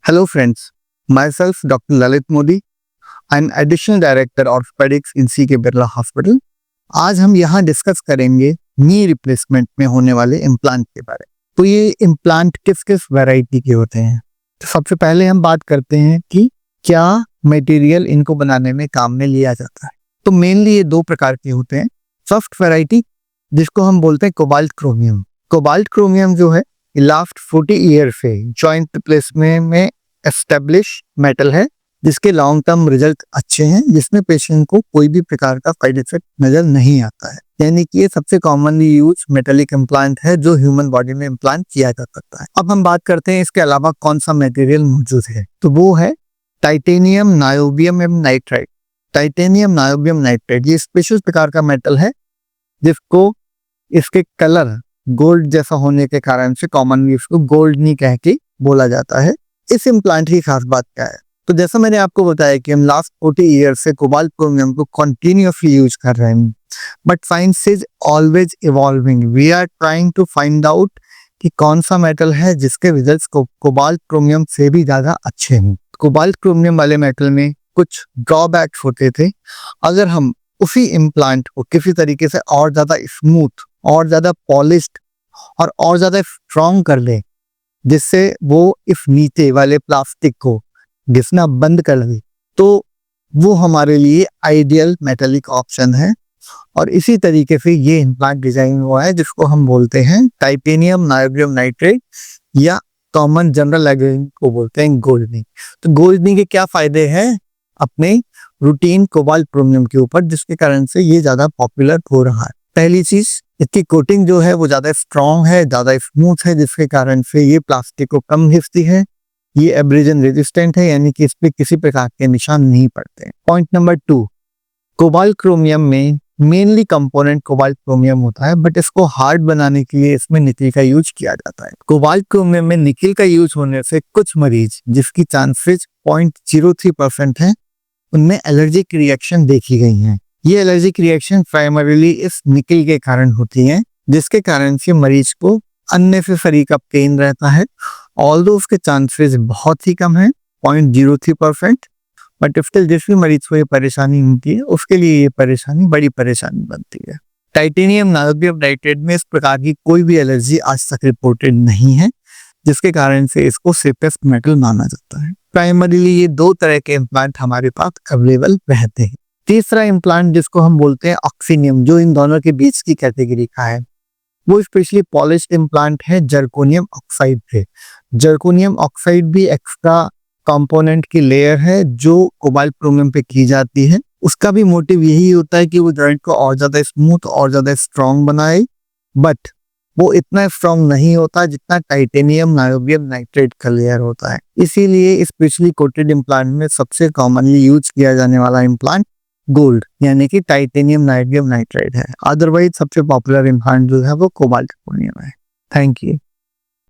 Hello friends, myself Dr. Lalit Modi, I'm Additional Director Orthopedics in CK Birla hospital. आज हम यहाँ discuss करेंगे knee replacement में होने वाले इम्प्लांट के बारे में। तो ये इम्प्लांट किस किस वैरायटी के होते हैं। तो सबसे पहले हम बात करते हैं कि क्या मटेरियल इनको बनाने में काम में लिया जाता है। तो मेनली ये दो प्रकार के होते हैं। फर्स्ट वैरायटी जिसको हम बोलते हैं कोबाल्ट क्रोमियम। कोबाल्ट क्रोमियम जो है लास्ट 40 ईयर से जॉइंट रिप्लेसमेंट में एस्टेब्लिश मेटल है, जिसके लॉन्ग टर्म रिजल्ट अच्छे हैं, जिसमें पेशेंट को कोई भी प्रकार का साइड इफेक्ट नजर नहीं आता है। यानी कि ये सबसे कॉमनली यूज मेटेलिक इम्प्लांट है जो ह्यूमन बॉडी में इम्प्लांट किया जा सकता है। अब हम बात करते हैं इसके अलावा कौन सा मटेरियल मौजूद है। तो वो है titanium niobium nitride. Titanium niobium nitride ये स्पेशल प्रकार का मेटल है जिसको इसके कलर गोल्ड जैसा होने के कारण से कॉमनली इसको गोल्ड नहीं कह के बोला जाता है। इस इम्प्लांट की खास बात क्या है, तो जैसा मैंने आपको बताया कि हम लास्ट 40 ईयर से कोबाल्ट क्रोमियम को कंटिन्यूअसली यूज कर रहे हैं, but science is always evolving. We are trying to find out कि कौन सा मेटल है जिसके रिजल्ट्स कोबाल्ट क्रोमियम से भी ज्यादा अच्छे हैं। कोबाल्ट क्रोमियम वाले मेटल में कुछ ड्रॉबैक्स होते थे। अगर हम उसी इम्प्लांट को किसी तरीके से और ज्यादा स्मूथ और ज्यादा पॉलिश्ड और ज्यादा स्ट्रॉन्ग कर ले, जिससे वो इस नीचे वाले प्लास्टिक को घिसना बंद कर दे, तो वो हमारे लिए आइडियल मेटेलिक ऑप्शन है। और इसी तरीके से ये इम्प्लांट डिजाइन हुआ है जिसको हम बोलते हैं टाइटेनियम नायोबियम नाइट्राइड या कॉमन जनरल लैंग्वेज को बोलते हैं गोल्डनिंग। तो गोल्डनिंग के क्या फायदे हैं अपने रूटीन कोबाल्ट क्रोमियम के ऊपर, जिसके कारण से ये ज्यादा पॉपुलर हो रहा है। पहली चीज, इसकी कोटिंग जो है वो ज्यादा स्ट्रॉन्ग है, ज्यादा स्मूथ है, जिसके कारण से ये प्लास्टिक को कम घिसती है। ये एब्रेजन रेजिस्टेंट है, यानी कि इस पे किसी प्रकार के निशान नहीं पड़ते। पॉइंट नंबर 2, कोबाल्ट क्रोमियम में मेनली कंपोनेंट कोबाल्ट क्रोमियम होता है, बट इसको हार्ड बनाने के लिए इसमें निकिल का यूज किया जाता है। कोबाल्ट क्रोमियम में निकिल का यूज होने से कुछ मरीज जिसकी चांसेस 0.03% है, उनमें एलर्जिक रिएक्शन देखी गई है। ये एलर्जिक रिएक्शन प्राइमरीली इस निकिल के कारण होती है, जिसके कारण से मरीज को अननेसेसरी का पेन रहता है। ऑल्दो उसके चांसेस बहुत ही कम है, 0.03%, बट स्टिल जिस भी मरीज को ये परेशानी होती है उसके लिए ये परेशानी बड़ी परेशानी बनती है। टाइटेनियम नायोबियम नाइट्राइड में इस प्रकार की कोई भी एलर्जी आज तक रिपोर्टेड नहीं है, जिसके कारण से इसको सेफेस्ट मेटल माना जाता है। प्राइमरीली ये दो तरह के इम्प्लांट हमारे पास अवेलेबल रहते हैं। तीसरा इम्प्लांट जिसको हम बोलते हैं ऑक्सीनियम, जो इन दोनों के बीच की कैटेगरी का है, वो स्पेशली पॉलिश्ड इम्प्लांट है जर्कोनियम ऑक्साइड पे। जर्कोनियम ऑक्साइड भी एक्स्ट्रा कंपोनेंट की लेयर है जो कोबाल्ट क्रोमियम पे की जाती है। उसका भी मोटिव यही होता है कि वो जॉइंट को और ज्यादा स्मूथ और ज्यादा स्ट्रॉन्ग बनाए, बट वो इतना स्ट्रॉन्ग नहीं होता जितना टाइटेनियम नायोबियम नाइट्राइड का लेयर होता है। इसीलिए स्पेशली कोटेड इम्प्लांट में सबसे कॉमनली यूज किया जाने वाला इम्प्लांट गोल्ड यानी कि टाइटेनियम नायोबियम नाइट्राइड है। अदरवाइज सबसे पॉपुलर इम्प्लांट जो है वो कोबाल्ट क्रोमियम है। Thank you.